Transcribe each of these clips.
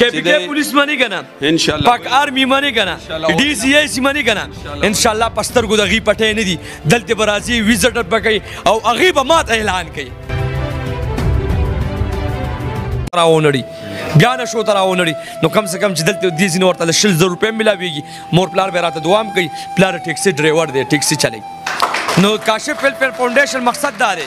KPK police money गना इंशाल्लाह, पाक आर्मी मनी गना, DCIC मनी गना इंशाल्लाह. पस्तर को दगी पटे नहीं दी दलते बराजी विजिटर पकई और अगीब मात ऐलान कई रावनड़ी ज्ञान शो तरावनड़ी नो कम से कम दलते दीजी ने वर्ता ₹1,000 मिलावेगी. मोर प्लार बेरात दुआम कई प्लार टैक्सी ड्राइवर दे टैक्सी चले नो. काशिफ वेलफेयर फाउंडेशन मकसद दारे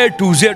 A to Z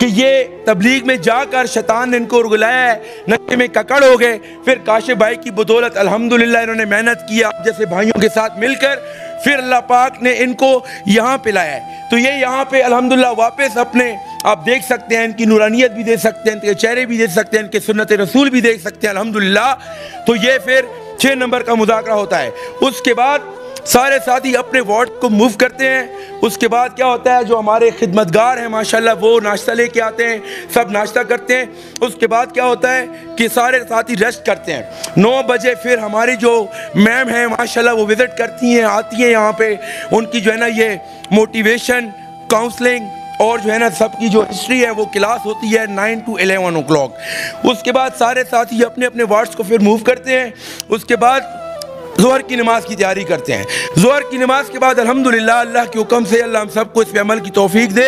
कि ये तबलीग में जाकर शैतान ने इनको उर्गुलाया है, नशे में ककड़ हो गए। फिर काशिफ भाई की बदौलत अल्हम्दुलिल्लाह इन्होंने मेहनत की आप जैसे भाइयों के साथ मिलकर, फिर अल्लाह पाक ने इनको यहाँ पे लाया है। तो ये यहाँ पे अल्हम्दुलिल्लाह वापस अपने आप देख सकते हैं, इनकी नूरानियत भी देख सकते हैं, इनके चेहरे भी देख सकते हैं, इनके सुन्नत रसूल भी देख सकते हैं अल्हम्दुलिल्लाह। तो ये फिर 6 नंबर का मुज़ाकरा होता है। उसके बाद सारे साथी अपने वार्ड को मूव करते हैं। उसके बाद क्या होता है, जो हमारे खिदमतगार हैं माशाल्लाह वो नाश्ता लेके आते हैं, सब नाश्ता करते हैं। उसके बाद क्या होता है कि सारे साथी रेस्ट करते हैं। 9 बजे फिर हमारी जो मैम हैं माशाल्लाह वो विज़िट करती हैं, आती हैं यहाँ पे। उनकी जो है ना ये मोटिवेशन काउंसलिंग और जो है ना सबकी जो हिस्ट्री है वो क्लास होती है 9 to 11 o'clock। उसके बाद सारे साथी अपने अपने वार्ड्स को फिर मूव करते हैं। उसके बाद ज़ोहर की नमाज़ की तैयारी करते हैं। ज़ोहर की नमाज़ के बाद अल्हम्दुलिल्लाह अल्लाह के हुक्म से अल्लाह हम सबको इस पे अमल की तौफीक दे।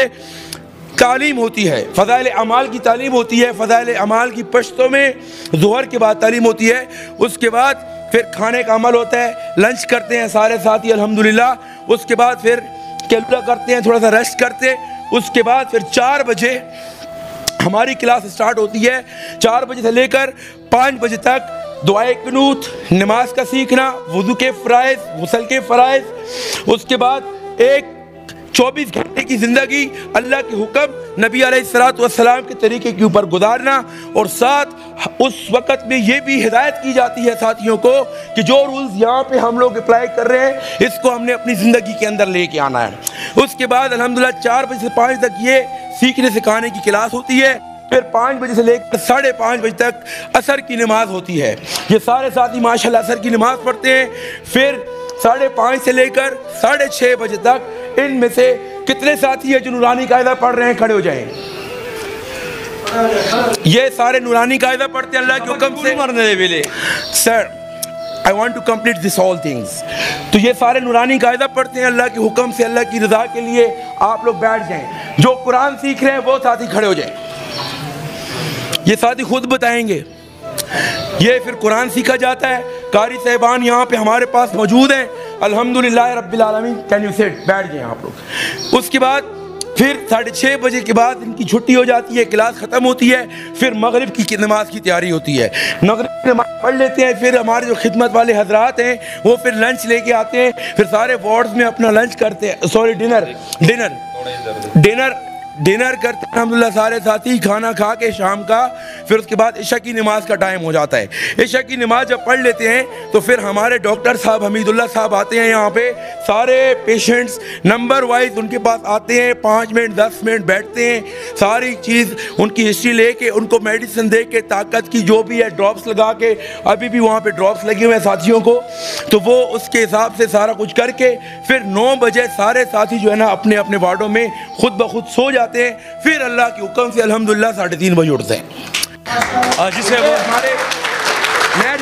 तालीम होती है, फ़ज़ाइल अमाल की तालीम होती है। फ़ज़ाइल अमाल की पश्तों में ज़ोहर के बाद तालीम होती है। उसके बाद फिर खाने का अमल होता है, लंच करते हैं सारे साथी अल्हम्दुलिल्लाह। उसके बाद फिर कैलकुला करते हैं, थोड़ा सा रेस्ट करते हैं। उसके बाद फिर 4 बजे हमारी क्लास स्टार्ट होती है। 4 बजे से लेकर 5 बजे तक दुआए कुनूत, नमाज का सीखना, वुज़ू के फ़राइज़, गुस्ल के फ़राइज़। उसके बाद एक 24 घंटे की ज़िंदगी अल्लाह के हुक्म नबी अलैहिस्सलातु वस्सलाम के तरीके के ऊपर गुजारना। और साथ उस वक़्त में ये भी हिदायत की जाती है साथियों को कि जो रूल्स यहाँ पे हम लोग अप्लाई कर रहे हैं इसको हमने अपनी ज़िंदगी के अंदर लेके आना है। उसके बाद अल्हम्दुलिल्लाह 4 बजे से 5 तक ये सीखने सिखाने की क्लास होती है। फिर 5 बजे से लेकर 5:30 बजे तक असर की नमाज होती है। ये सारे साथी माशाल्लाह असर की नमाज पढ़ते हैं। फिर 5:30 से लेकर 6:30 बजे तक इनमें से कितने साथी हैं जो नूरानी कायदा पढ़ रहे हैं? खड़े हो जाएं। ये सारे नूरानी कायदा पढ़ते हैं अल्लाह के हुक्म से। Sir I want to complete this all things. तो ये सारे नूरानी कायदा पढ़ते हैं अल्लाह के हुक्म से, अल्लाह की रज़ा के लिए। आप लोग बैठ जाएं। जो कुरान सीख रहे हैं वो साथी खड़े हो जाएं। ये साथी खुद बताएंगे। ये फिर कुरान सीखा जाता है। कारी साहिबान यहाँ पे हमारे पास मौजूद हैं अल्हम्दुलिल्लाह रब्बिल आलमीन। कैन यू सिट, बैठ जाएं आप लोग। उसके बाद फिर 6:30 बजे के बाद इनकी छुट्टी हो जाती है, क्लास ख़त्म होती है। फिर मगरिब की नमाज की तैयारी होती है। मगरिब की नमाज पढ़ लेते हैं। फिर हमारे जो खिदमत वाले हजरात हैं वो फिर लंच लेके आते हैं। फिर सारे वार्ड्स में अपना लंच करते हैं, सॉरी डिनर करते हैं अल्हम्दुलिल्लाह सारे साथी खाना खा के शाम का। फिर उसके बाद इशा की नमाज का टाइम हो जाता है। इशा की नमाज जब पढ़ लेते हैं तो फिर हमारे डॉक्टर साहब हमीदुल्लाह साहब आते हैं यहाँ पे। सारे पेशेंट्स नंबर वाइज उनके पास आते हैं, 5 मिनट 10 मिनट बैठते हैं, सारी चीज़ उनकी हिस्ट्री लेके उनको मेडिसिन दे के ताकत की जो भी है ड्रॉप्स लगा के, अभी भी वहाँ पे ड्रॉप्स लगे हुए हैं साथियों को, तो वो उसके हिसाब से सारा कुछ करके फिर 9 बजे सारे साथी जो है ना अपने अपने वार्डों में खुद ब खुद सो जाते हैं। फिर अल्लाह के हुक्म से अल्हम्दुलिल्लाह 3:30 बजे उठते हैं। जिसे वो हमारे मैं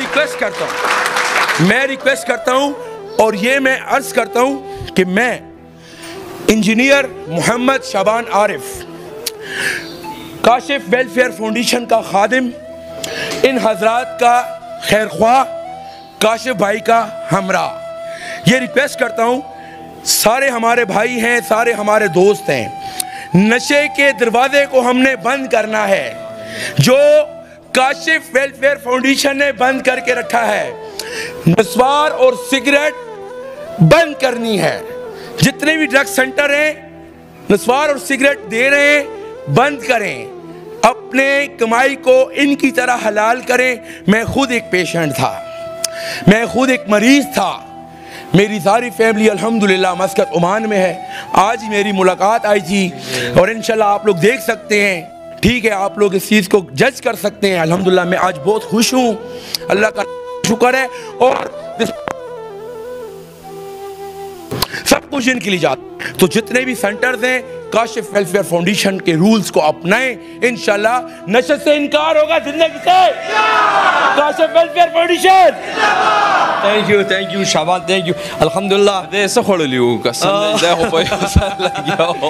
रिक्वेस्ट करता हूँ और ये मैं अर्ज़ करता हूँ कि मैं इंजीनियर मोहम्मद शाबान आरिफ, काशिफ वेलफेयर फाउंडेशन का खादिम, इन हजरात का खैर ख्वाह, काशिफ भाई का हमरा, ये रिक्वेस्ट करता हूँ। सारे हमारे भाई हैं, सारे हमारे दोस्त हैं। नशे के दरवाजे को हमने बंद करना है, जो काशिफ वेलफेयर फाउंडेशन ने बंद करके रखा है। नस्वार और सिगरेट बंद करनी है। जितने भी ड्रग सेंटर हैं नस्वार और सिगरेट दे रहे हैं, बंद करें। अपने कमाई को इनकी तरह हलाल करें। मैं खुद एक पेशेंट था, मैं खुद एक मरीज था। मेरी सारी फैमिली अल्हम्दुलिल्लाह मस्कत ओमान में है। आज ही मेरी मुलाकात आई थी और इंशाल्लाह आप लोग देख सकते हैं, ठीक है, आप लोग इस चीज़ को जज कर सकते हैं। अल्हम्दुलिल्लाह मैं आज बहुत खुश हूँ, अल्लाह का शुक्र है। और सब कुछ इनके लिए जाता। तो जितने भी सेंटर्स हैं काशिफ वेलफेयर फाउंडेशन के रूल्स को अपनाएं, इंशाल्लाह नशे से इनकार होगा जिंदगी से। Kashif welfare foundation. Thank you Shaban, thank you अल्हम्दुलिल्लाह। दे सखोलियो कसम दे हो पे लगियो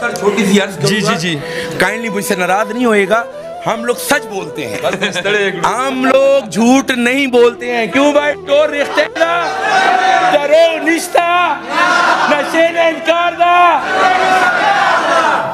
सर छोटी सी अर्ज जी काइंडली मुझसे नाराज नहीं होएगा। हम लोग सच बोलते हैं, हम लोग झूठ नहीं बोलते हैं। क्यों भाई? तो रिश्ते दा करो निश्ता नशे ने इनकार दा।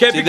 KPK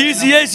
DCIC